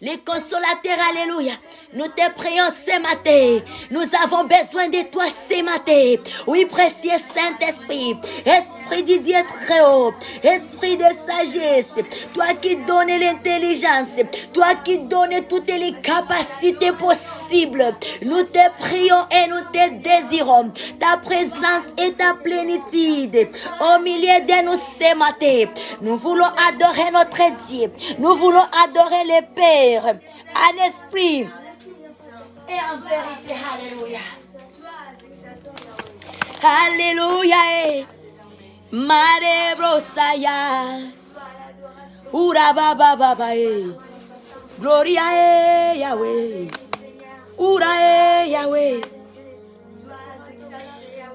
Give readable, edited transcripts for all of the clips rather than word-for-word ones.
Les consolateurs, alléluia. Nous te prions ce matin. Nous avons besoin de toi ce matin. Oui, précieux Saint-Esprit. Esprit du Dieu très haut. Esprit de sagesse. Toi qui donnes l'intelligence. Toi qui donnes toutes les capacités possibles. Nous te prions et nous te désirons. Ta présence et ta plénitude au milieu de nous ce matin. Nous voulons adorer notre Dieu. Nous voulons adorer le Père. En esprit et en vérité. Alléluia. Alléluia. Mare brosaya. Ura baba baba. Gloria Yahweh. Ura Yahweh.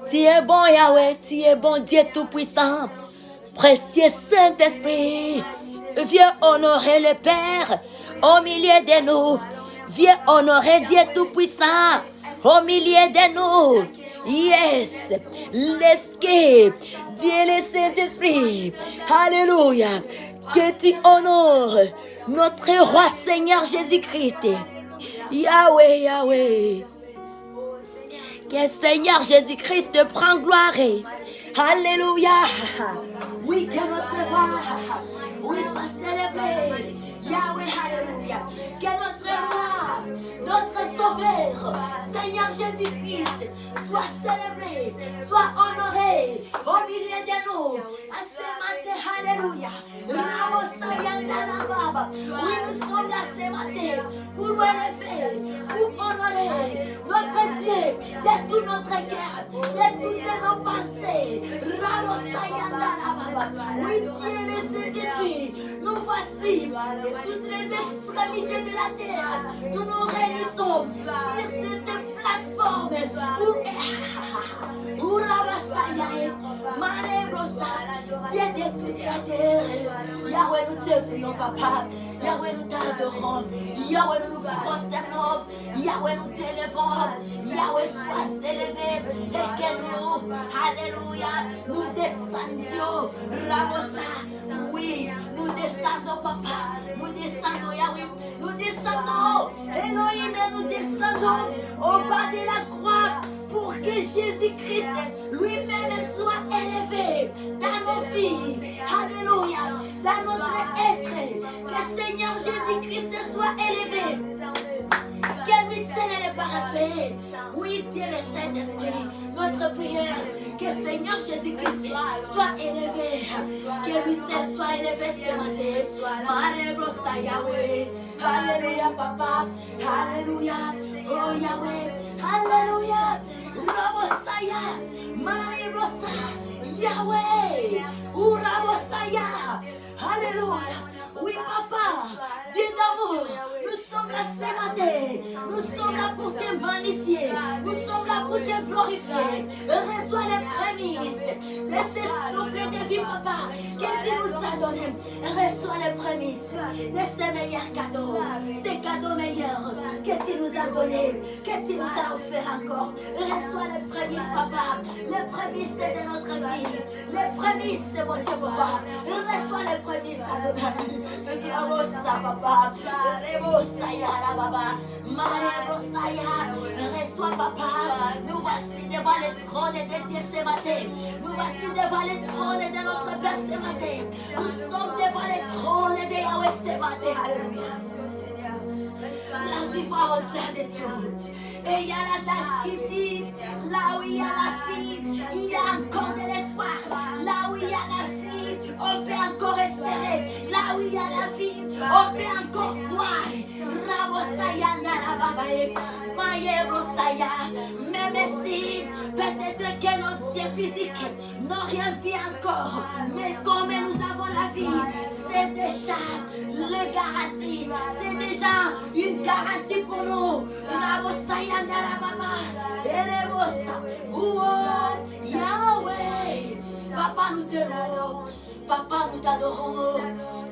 Tu es bon Yahweh. Tu es bon Dieu tout-puissant. Précieux Saint-Esprit. Viens honorer le Père au milieu de nous. Viens honorer Dieu Tout-Puissant au milieu de nous. Yes. L'Esprit, Dieu le Saint-Esprit. Alléluia. Que tu honores notre Roi Seigneur Jésus-Christ. Yahweh, Yahweh. Que Seigneur Jésus-Christ te prend gloire. Alléluia. Oui, que notre Roi. Oui, soit célébré. Yahweh, alléluia. Que notre roi, notre sauveur, Seigneur Jésus-Christ, soit célébré, soit honoré au milieu de nous. À ce matin, alléluia. Oui, nous sommes là ce matin pour élever, pour honorer notre Dieu de tout notre cœur, de toutes nos pensées. Oui, Dieu, le Saint-Esprit, nous voici de toutes les extrémités de la terre. Nous nous réunissons sur cette plateforme pour Dieu de toute la terre. Yahweh, nous te prions, papa. Yahweh, nous t'adorons. Yahweh, nous nous prosternons. Yahweh, nous t'élevons. Yahweh, sois élevé. Et que nous, alléluia, nous descendions. Ramosa, oui, nous descendons, papa. Nous descendons, Yahweh. Nous descendons. Elohim, nous descendons au bas de la croix pour que Jésus-Christ lui-même soit élevé dans nos vies. Alléluia. Dans notre être. Que Seigneur Jésus-Christ soit élevé. Que lui seul est le parapluie. Oui, Dieu le Saint-Esprit. Notre prière. Que Seigneur Jésus-Christ soit élevé. Que lui seul soit élevé ce matin. Marebrosa Yahweh. Alléluia, papa. Alléluia. Oh Yahweh. Alléluia. Rabosaya. Marebrosa. Yahweh. Urabosaya. Alléluia. Oui, papa, Dieu d'amour, nous sommes là ce matin. Nous sommes là pour te magnifier. Nous sommes là pour te glorifier. Reçois les prémices de ce souffle de vie, papa, que tu nous as donné. Reçois les prémices de ces meilleurs cadeaux. Ces cadeaux meilleurs que tu nous as donnés, que tu nous as offert encore. Reçois les prémices, papa. Les prémices de notre vie. Les prémices, mon Dieu, papa. Reçois les prémices à demain. Ramosa, papa. Remosaya, la baba. Maremosaya. Reçois, papa. Nous voici devant le trône de Dieu ce matin. Nous voici devant le trône de notre Père ce matin. Nous sommes devant le trône de Yahweh ce matin. Alléluia. La vie va au-delà de tout. Et il y a l'adage qui dit, là où il y a la vie, il y a encore de l'espoir. Là où il y a la vie, on peut encore espérer. Là où il y a la vie, on peut encore croire. Rabosaya Narababae, Maye Rosaya. Même si peut-être que nos yeux physiques n'ont rien vu encore, mais comme nous avons la vie, c'est déjà le garantie. C'est déjà une garantie pour nous. Rabosaya Narababa, Erebosa, Ouo, Yahweh. Papa, nous t'aimons. Papa, nous t'adorons.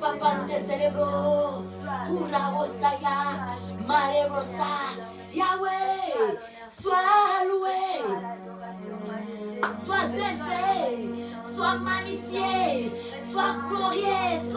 Papa, nous te célébrons. Urabosaya, Marebosa, Yahweh, sois loué. Sois élevé. Sois magnifié. Sois glorieux.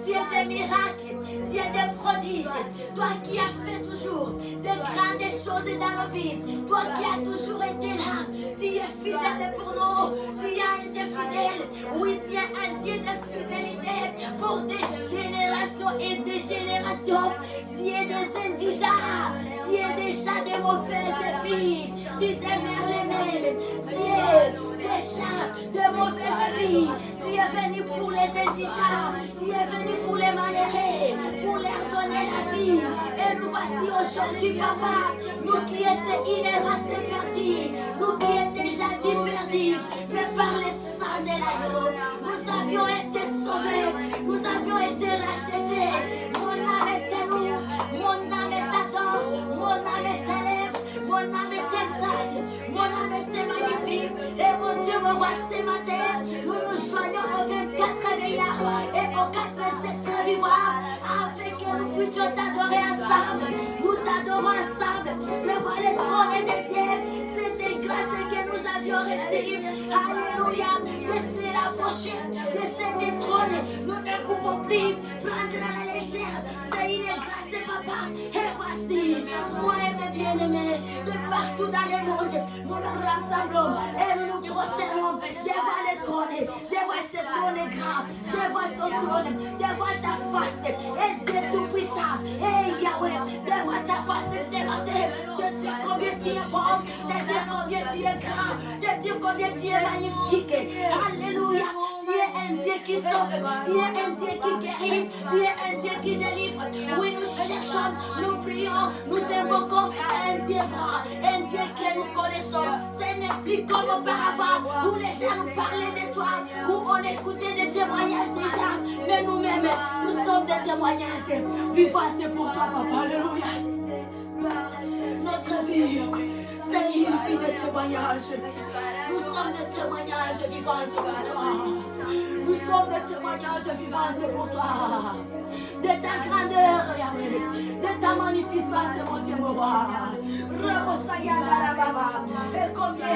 Dieu des miracles, Dieu des prodiges, toi qui as fait toujours de grandes choses dans nos vies, toi qui as toujours été là, tu es fidèle pour nous, tu as été fidèle, oui, tu es un Dieu de fidélité pour des générations et des générations, tu es des indigents, tu es déjà des mauvaises filles, tu demeures les mêmes, tu es déjà de mauvaises vies, tu es venu pour les indigents, tu es venu pour les malheureux, pour leur donner la vie, et nous voici aujourd'hui, papa, nous qui étions irréversibles perdus, nous qui étions déjà dit perdus, mais par le sang de l'agneau, nous avions été sauvés, nous avions été rachetés, mon âme est à nous, mon âme est à toi, mon âme est à l'œuvre, mon âme est exacte, mon âme est magnifique, et mon Dieu me voit ce matin, nous nous joignons au 24 milliards et au 87 vivants, afin que nous puissions t'adorer ensemble, nous t'adorons ensemble, devant les trônes des dieux, c'est des grâces que nous avions reçues, alléluia, laissez la prochaine, laissez des trônes, nous ne pouvons plus prendre à la légère, c'est une grâce papa, et voici, moi et mes bien-aimés, de partout dans le monde, nous nous rassemblons et nous nous prosternons devant les trônes, devant ce trône grand, devant ton trône, devant ta face, et Dieu tout-puissant, et Yahweh, devant ta face ce matin, de dire combien tu es bon, de dire combien tu es grand, de dire combien tu es magnifique, alléluia, tu es un Dieu qui sauve, tu es un Dieu qui guérit, tu es un Dieu qui délivre, oui nous cherchons, nous prions, nous invoquons un Dieu grand, un Dieu que nous connaissons, ce n'est plus comme auparavant, où les gens nous parlaient de toi, où on écoutait des témoignages des gens, mais nous-mêmes, nous sommes des témoignages vivants pour toi, papa, alléluia. Notre vie, c'est une vie de témoignages. Nous sommes des témoignages vivants pour toi. Nous sommes des témoignages vivants pour toi. De ta grandeur, Yahweh, de ta magnificence, mon Dieu, mon roi. Et combien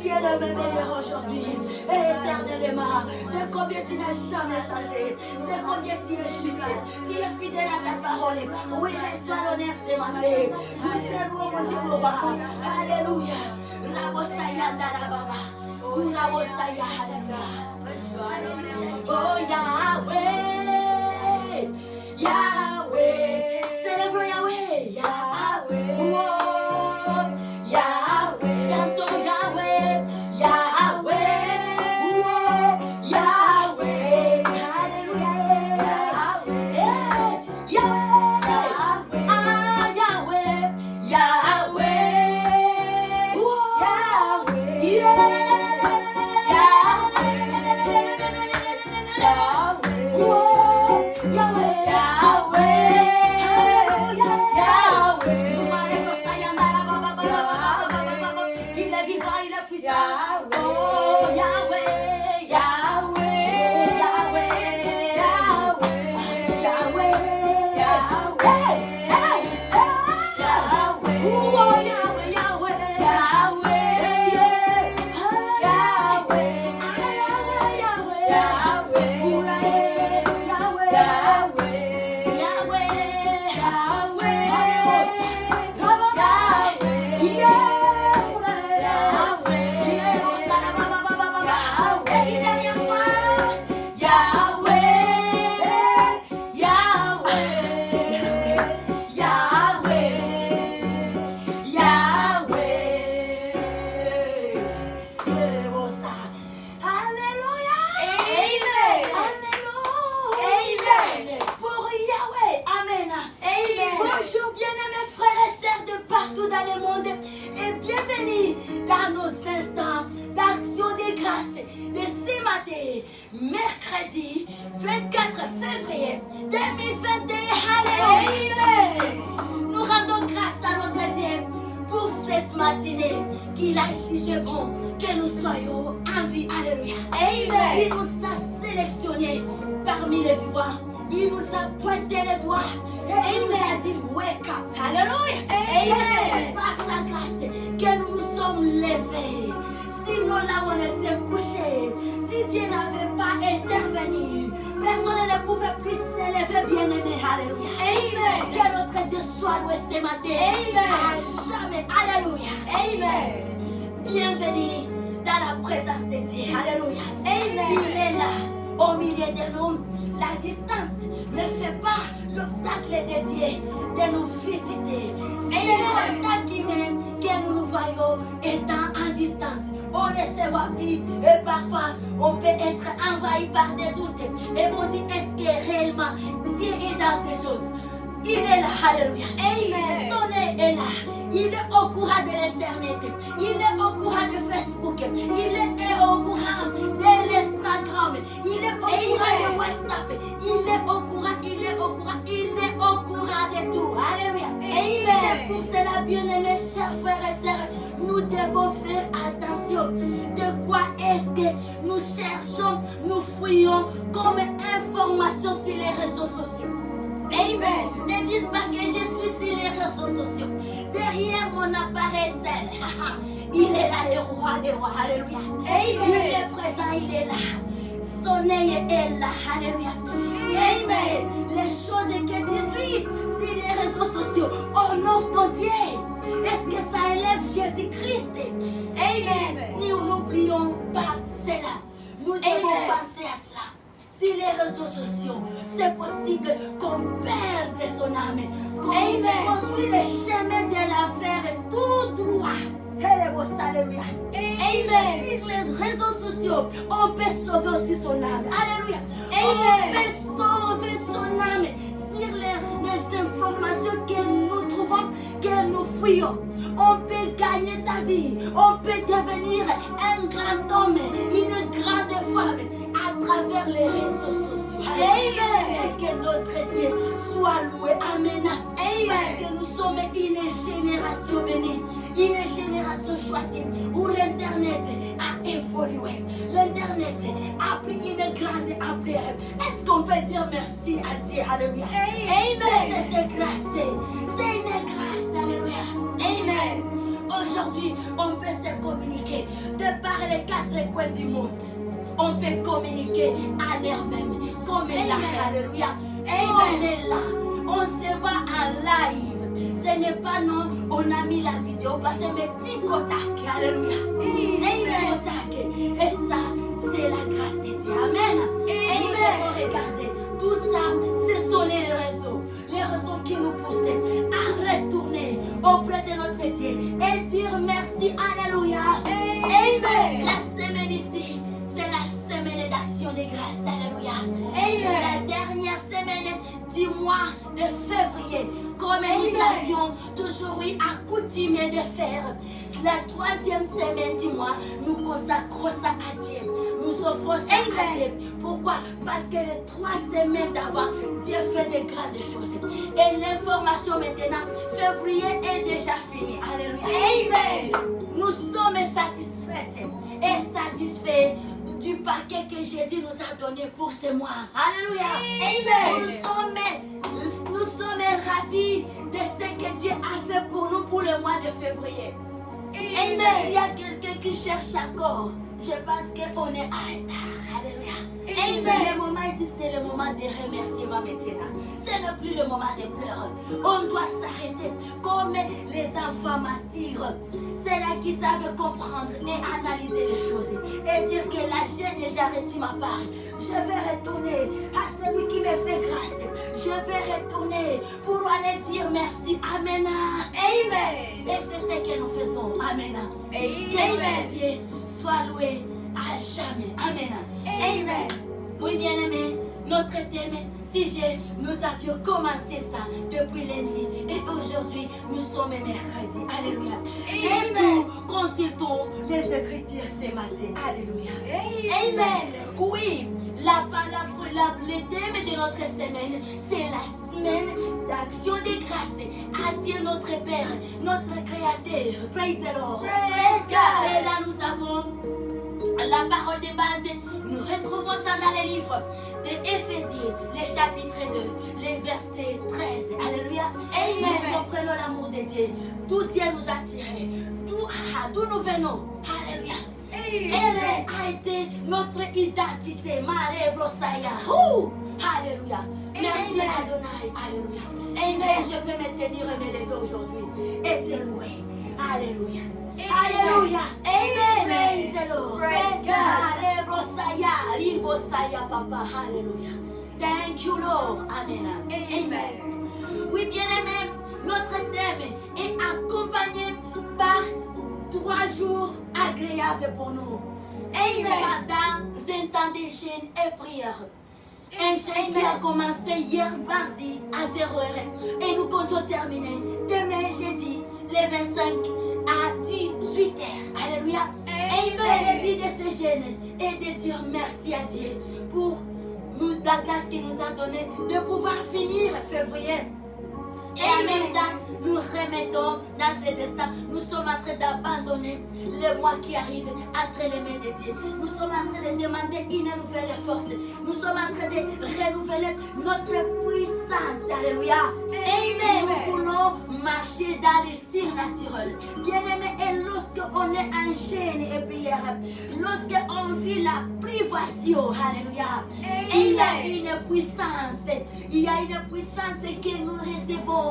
tu es le même meilleur aujourd'hui, et éternellement, de combien tu n'as jamais changé, de combien tu es juste, tu es fidèle à ta parole. Oui, reçois l'honneur ce matin. Nous te louons, mon Dieu, mon roi. Alléluia. Oh Yahweh, Yahweh, célèbre Yahweh, Yahweh, oh Yahweh, chantons Yahweh, Yahweh, oh Yahweh, alléluia, Yahweh, Yahweh, ah Yahweh, Yahweh, oh Yahweh, mercredi 24 février 2021. Alléluia. Nous rendons grâce à notre Dieu pour cette matinée qu'il a jugé bon que nous soyons en vie. Alléluia. Amen. Il nous a sélectionnés parmi les vivants. Il nous a pointé les doigts et il nous a dit wake up. Alléluia. Et c'est par sa grâce que nous nous sommes levés. Sinon là on était couchés. Si Dieu n'avait pas intervenu, Personne ne pouvait plus s'élever, bien-aimé. Alléluia. Amen. Que notre Dieu soit loué ce matin. Amen. À jamais. Alléluia. Amen. Bienvenue dans la présence de Dieu. Alléluia. Amen. Il est là, au milieu de nous. La distance ne fait pas l'obstacle de Dieu de nous visiter. C'est le temps qui même que nous nous voyons étant en distance. On ne se voit plus et parfois on peut être envahi par des doutes. Et on dit, est-ce que réellement Dieu est dans ces choses? Il est là, alléluia. Amen. Son nez est là. Il est au courant de l'internet. Il est au courant de Facebook. Il est au courant de l'Instagram. Il est au courant de WhatsApp. Il est au courant, il est au courant, il est au courant de tout. Alléluia. Amen. C'est pour cela, bien-aimés, chers frères et sœurs, nous devons faire attention. De quoi est-ce que nous cherchons, nous fouillons comme information sur les réseaux sociaux? Amen. Ne dites pas que je suis sur les réseaux sociaux. Derrière mon appareil seul, il est là, le roi des rois. Alléluia. Amen. Il est présent, il est là. Son œil est là. Alléluia. Amen. Les choses que tu suis sur les réseaux sociaux, honore ton Dieu. Est-ce que ça élève Jésus-Christ? Amen. Nous n'oublions pas cela. Nous devons penser à cela. Si les réseaux sociaux, c'est possible qu'on perde son âme, qu'on construit le chemin de l'enfer tout droit. Alléluia. Amen. Sur les réseaux sociaux, on peut sauver aussi son âme. Alléluia. Amen. On peut sauver son âme sur les informations que nous trouvons, que nous fouillons. On peut gagner sa vie. On peut devenir un grand homme, une grande femme à travers les réseaux sociaux. Amen. Et que notre Dieu soit loué. Amen. Amen. Parce que nous sommes une génération bénie, une génération choisie où l'Internet a évolué. L'Internet a pris une grande ampleur. Est-ce qu'on peut dire merci à Dieu? Alléluia. Amen. C'est grâce. C'est une grâce. Alléluia. Amen. Aujourd'hui, on peut se communiquer de par les quatre coins du monde. On peut communiquer à l'heure même. Comme là. Alléluia. On est là. On se voit en live. Ce n'est pas non, on a mis la vidéo parce que mais tic-tac. Alléluia. Tic-tac. Et ça, c'est la grâce de Dieu. Amen. Amen. Regardez, tout ça, ce sont les réseaux. Les réseaux qui nous poussent à retourner auprès de notre Dieu et dire merci. Alléluia. Amen. La semaine ici, c'est la semaine d'action de grâce. Alléluia. Amen. La dernière semaine du mois de février, comme nous avions toujours eu accoutumé de faire. La troisième semaine du mois, nous consacrons ça à Dieu. Nous offrons ça à Dieu. Pourquoi? Parce que les 3 semaines d'avant, Dieu fait de grandes choses. Et l'information maintenant, février est déjà fini. Alléluia. Amen. Nous sommes satisfaits et satisfaits du paquet que Jésus nous a donné pour ce mois. Alléluia. Amen. Nous sommes ravis de ce que Dieu a fait pour nous pour le mois de février. Amen. Il y a quelqu'un qui cherche encore. Je pense qu'on est en retard. Alléluia. Amen. Le moment ici, c'est le moment de remerciement maintenant. Ce n'est plus le moment de pleurs. On doit s'arrêter comme les enfants matures. Ceux-là qui savent comprendre et analyser les choses. Et dire que là, j'ai déjà reçu ma part. Je vais retourner à celui qui me fait grâce. Je vais retourner pour aller dire merci. Amen. Amen. Et c'est ce que nous faisons. Amen. Que Amen. Dieu soit loué à jamais. Amen. Amen. Oui, bien-aimés, notre thème, sujet, nous avions commencé ça depuis lundi. Et aujourd'hui, nous sommes mercredi. Alléluia. Et nous consultons les Écritures ce matin. Alléluia. Amen. Oui, la parole, le thème de notre semaine, c'est la semaine d'action de grâce à Dieu notre Père, notre Créateur. Praise the Lord. Praise God. Et là, nous avons la parole de base. Nous retrouvons ça dans les livres de Éphésiens, le chapitre 2, les versets 13. Alléluia. Amen. Nous comprenons l'amour de Dieu. Tout Dieu nous a tirés. D'où nous venons. Alléluia. Elle a été notre identité. Mare Brosaya. Alléluia. Merci Adonai. Alléluia. Amen. Et je peux me tenir et me lever aujourd'hui et te louer. Alléluia. Alléluia. Amen. Praise the Lord. Praise God. Mare Brosaya. Ribosaya Papa. Alléluia. Thank you Lord. Amen. Amen. Oui, bien-aimés, notre thème est accompagné par 3 jours agréables pour nous. Amen. Dans un temps de jeûne et prière. Un jeûne qui a commencé hier mardi à 0h et nous comptons terminer demain jeudi, le 25 à 18h. Alléluia. Amen. Et le but de ce jeûne est de dire merci à Dieu pour la grâce qu'il nous a donnée de pouvoir finir février. Et en même temps, nous remettons dans ces instants, nous sommes en train d'abandonner le mois qui arrive entre les mains de Dieu. Nous sommes en train de demander une nouvelle force. Nous sommes en train de renouveler notre puissance. Alléluia. Amen. Nous voulons marcher dans les surnaturels. Bien-aimés, et lorsqu'on est en jeûne et prière, lorsqu'on vit la privation, alléluia, il y a une puissance. Il y a une puissance que nous recevons.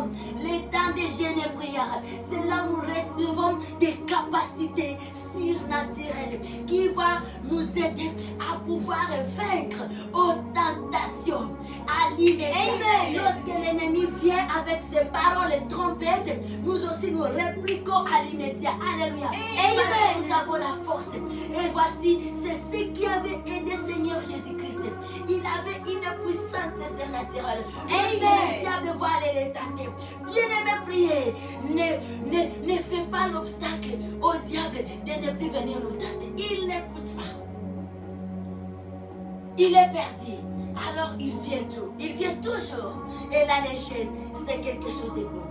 Les temps de jeûne et prière, c'est là où nous recevons des capacités surnaturelles qui vont nous aider à pouvoir vaincre aux tentations, à l'immédiat. Lorsque l'ennemi vient avec ses paroles trompeuses, nous aussi nous répliquons à l'immédiat. Alléluia. Parce que nous avons la force. Et voici, c'est ce qui avait aidé Seigneur Jésus-Christ. Il avait une puissance surnaturelle. Le diable va aller les tenter. Bien-aimé, priez. Ne fais pas l'obstacle au diable de ne plus venir nous tenter. Il n'écoute pas. Il est perdu. Alors il vient tout. Il vient toujours. Et là, les jeûnes, c'est quelque chose de bon.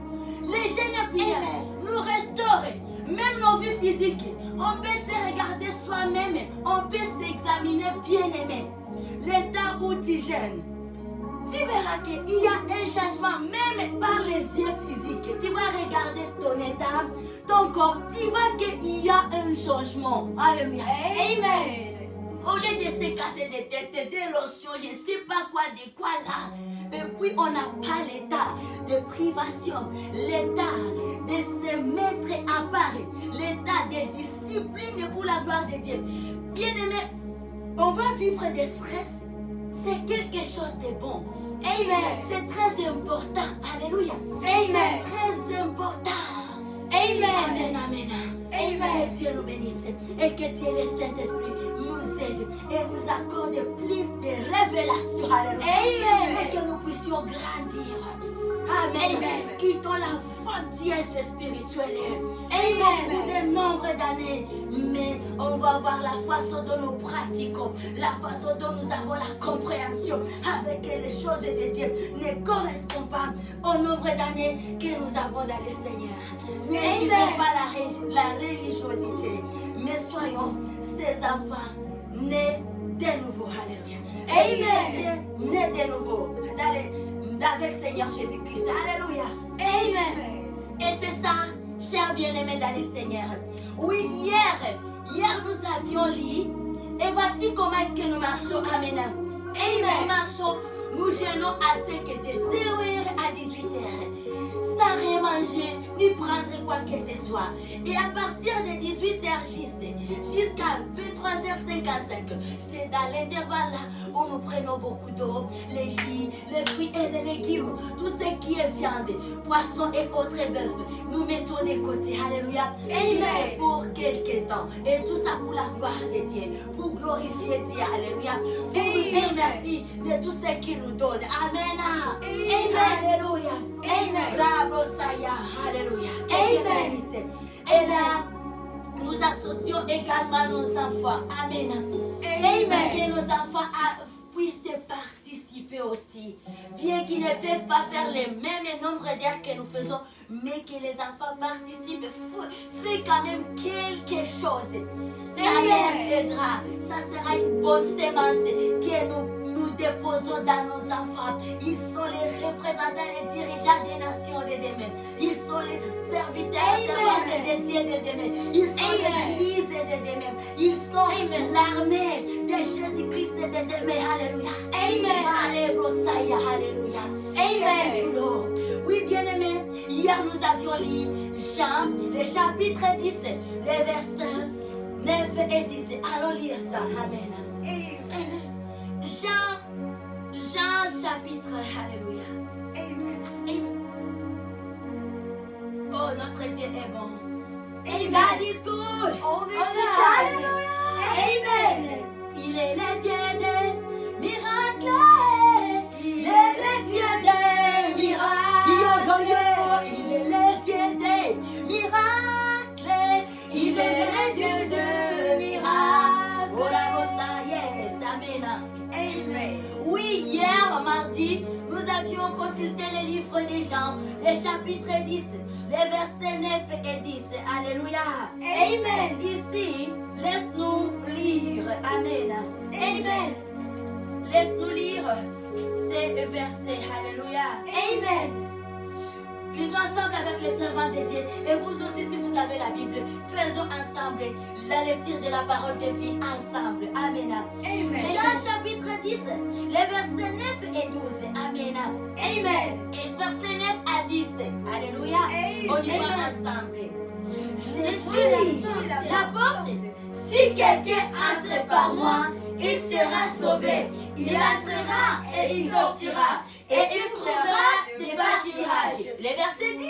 Les jeûnes et prières nous restaurent. Même nos vies physiques. On peut se regarder soi-même. On peut s'examiner bien-aimé. Le temps où tu jeûnes, tu verras qu'il y a un changement même par les yeux physiques. Tu vas regarder ton état, ton corps, tu vois qu'il y a un changement. Alléluia. Amen. Au lieu de se casser des têtes, des lotions, je ne sais pas quoi, de quoi là. Depuis, on n'a pas l'état de privation, l'état de se mettre à part, l'état de discipline pour la gloire de Dieu. Bien-aimé, on va vivre des stress. C'est quelque chose de bon. Amen. C'est très important. Alléluia. Amen. C'est très important. Amen. Amen. Amen. Amen. Que Dieu nous bénisse et que Dieu le Saint-Esprit nous aide et nous accorde plus de révélations. Alléluia. Amen. Et que nous puissions grandir. Amen. Amen. Quittons la fantaisie spirituelle. Amen. Pour de nombre d'années. Mais on va voir la façon dont nous pratiquons, la façon dont nous avons la compréhension avec les choses de Dieu ne correspond pas au nombre d'années que nous avons dans le Seigneur. Ne vivons pas la religiosité, mais soyons ces enfants nés de nouveau. Alléluia. Amen. Nés de nouveau avec Seigneur Jésus-Christ. Alléluia. Amen. Et c'est ça, chers bien-aimés dans le Seigneur. Oui, hier nous avions lu. Et voici comment est-ce que nous marchons. Amen. Nous marchons, nous jeûnons à ce que de 0h à 18h. Sans rien manger, ni prendre quoi que ce soit. Et à partir de 18h jusqu'à 23h55, c'est dans l'intervalle là où nous prenons beaucoup d'eau, les jus, les fruits et les légumes, tout ce qui est viande, poisson et autres bœufs. Nous mettons de côté. Alléluia. Juste pour quelques temps. Et tout ça pour la gloire de Dieu, pour glorifier Dieu. Alléluia. Pour nous dire merci de tout ce qu'il nous donne. Amen. Alléluia. Amen. Bravo, Saya. Alléluia. Amen. Et là, nous associons également nos enfants. Amen. Amen. Que nos enfants puissent participer aussi. Bien qu'ils ne peuvent pas faire le même nombre d'heures que nous faisons, mais que les enfants participent. Fais quand même quelque chose. Ça leur aidera. Ça sera une bonne sémence que nous déposons dans nos enfants. Ils sont les représentants, les dirigeants des nations de demain. Ils sont les serviteurs, servantes chrétiens de demain. Ils sont l'église de demain. Ils sont l'armée de Jésus-Christ de demain. Alléluia. Amen. Alléluia. Amen. Thank you, Lord. Oui, bien-aimés, hier nous avions lu Jean, le chapitre 10, les versets 9 et 10. Allons lire ça. Amen. Amen. Jean chapitre, alléluia. Amen. Amen. Oh, notre Dieu est bon. Amen. God is good. All the All the time. time. Amen. Il est le Dieu des miracles. Il est le Dieu des miracles. Il est le Dieu des miracles. Il est le Dieu des miracles. Oh la rosa, yes, amen. Amen. Oui, hier, mardi, nous avions consulté le livre des Jean, le chapitre 10, les versets 9 et 10. Alléluia. Amen. Ici, laisse-nous lire. Amen. Amen. Laisse-nous lire ces versets. Alléluia. Amen. Lisons ensemble avec les servants de Dieu. Et vous aussi, si vous avez la Bible, faisons ensemble la lecture de la parole de vie ensemble. Amen. Amen. Jean chapitre 10, les versets 9 et 12. Amen. Amen. Et verset 9 à 10. Alléluia. Amen. On y va ensemble. Je suis la porte. Si quelqu'un entre par moi, il sera sauvé. Il entrera et il sortira. Et il trouvera des pâturages. Les versets 10.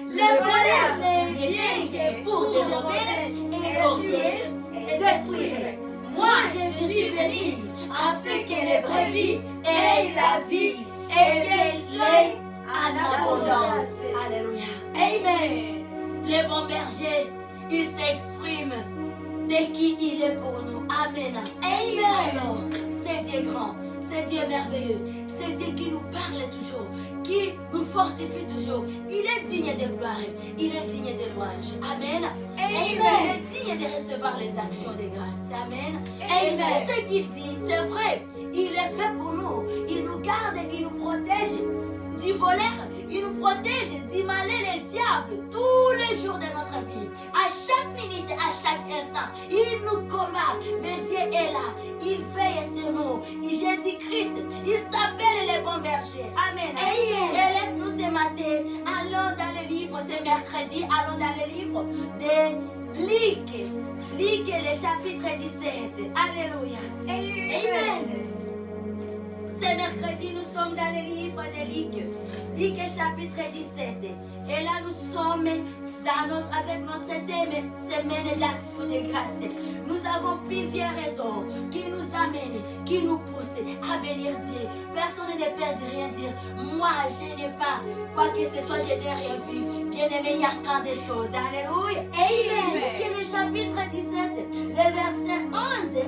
Le voleur ne vient que pour dérober, égorger et détruire. Moi, je suis venu afin que les brebis aient la vie et qu'elles l'aient en abondance. Alléluia. Amen. Le bon berger, il s'exprime de qui il est pour nous. Amen. Alors, c'est Dieu grand, c'est Dieu merveilleux, c'est Dieu qui nous parle toujours, qui nous fortifie toujours. Il est digne de gloire, il est digne de louange. Amen. Amen. Il est digne de recevoir les actions de grâce. Amen. Et Amen. tout ce qu'il dit, c'est vrai. Il est fait pour nous. Il nous garde, il nous protège du voleur, il nous protège du mal et les diables tous les jours de notre vie. À chaque minute, à chaque instant, il nous combat. Mais Dieu est là, il veille sur nous. Jésus-Christ, il s'appelle le bon berger. Amen. Amen. Et laisse-nous ce matin, allons dans le livre, ce mercredi, allons dans le livre de Luc. Luc, le chapitre 17. Alléluia. Amen. Ce mercredi, nous sommes dans le livre de Luc. Luc chapitre 17. Et là, nous sommes avec notre thème, semaine d'action de grâce. Nous avons plusieurs raisons qui nous amènent, qui nous poussent à bénir Dieu. Personne ne peut rien dire. Moi, je n'ai pas, quoi que ce soit, je n'ai rien vu. Bien aimé, il y a tant de choses. Alléluia. Amen. Luc, le chapitre 17, le verset 11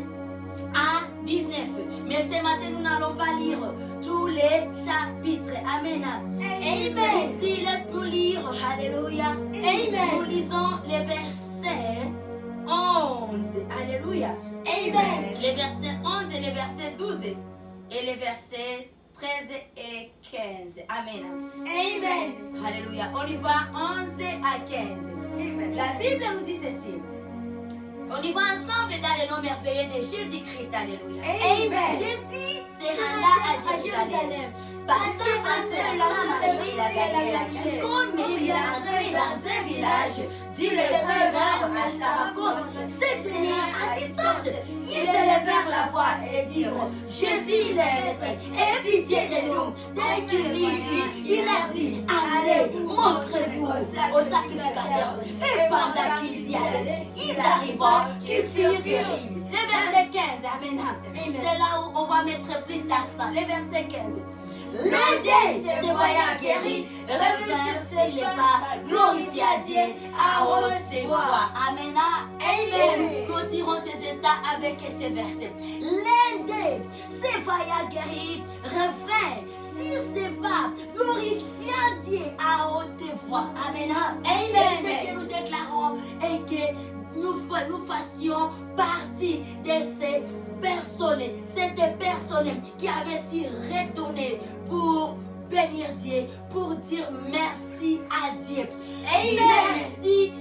à 19. Mais ce matin, nous n'allons pas lire tous les chapitres. Amen. Amen. Ici, laisse-nous lire. Alléluia. Amen. Nous lisons les versets 11. Alléluia. Amen. Les versets 11 et les versets 12. Et les versets 13 et 15. Amen. Amen. Alléluia. On y va 11 à 15. La Bible nous dit ceci. On y va ensemble dans le nom merveilleux de Jésus-Christ. Alléluia. Amen. Jésus se renda à Jérusalem. Passant par ce Samarie et la Galilée. Comme il entrait dans un village, Dieu le revint à sa rencontre. Se tenant à distance, ils élevèrent la voix et dirent: Jésus le Maître, aie pitié de nous. Dès qu'il l'y vit, il a dit: Allez, montrez-vous au sacrificateur. Et pendant qu'ils y allaient, ils arrivèrent qu'ils furent guéris. Le verset 15, Amen. C'est là où on va mettre plus d'accent. Le verset 15. L'un d'eux, se voyant guéri, revint sur les pas, glorifia Dieu à haute voix. Amen. Amen. Nous tirons ces états avec ces versets. L'un d'eux, se voyant guéri, revint sur ses pas, glorifiant Dieu à haute voix. Amen. Amen. Ce que nous déclarons et que nous fassions partie de ces personnes, cette personne qui avait si retourné pour bénir Dieu, pour dire merci à Dieu. Amen. Merci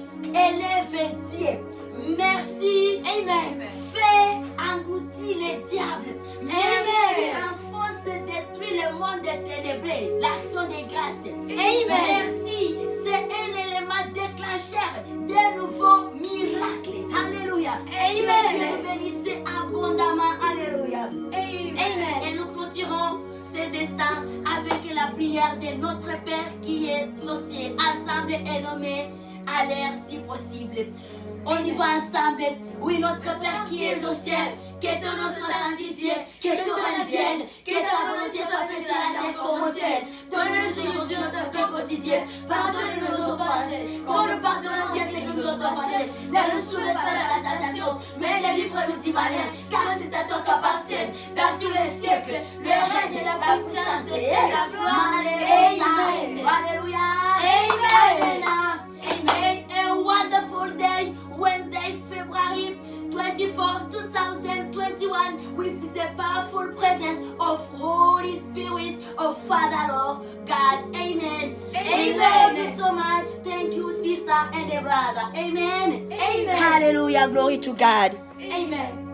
associés, ensemble et nommés à l'air si possible. On y va ensemble. Oui, notre Père qui es au ciel, que ton nom soit sanctifié, que ton règne vienne, que ta volonté soit faite sur la terre comme au ciel. Donne-nous aujourd'hui notre pain quotidien. Pardonne-nous nos offenses, comme nous pardonnons à ceux qui nous ont offensés. Ne nous soumets pas à la tentation, mais délivre-nous du malin, car c'est à toi qu'appartiennent dans tous les siècles le règne et la puissance et la gloire. Amen. Alléluia. Amen. Amen. A wonderful day, Wednesday, February 24, 2021, with the powerful presence of Holy Spirit, of Father Lord God. Amen. Amen. Love you so much. Thank you, sister and brother. Amen. Amen. Hallelujah. Glory to God. Amen.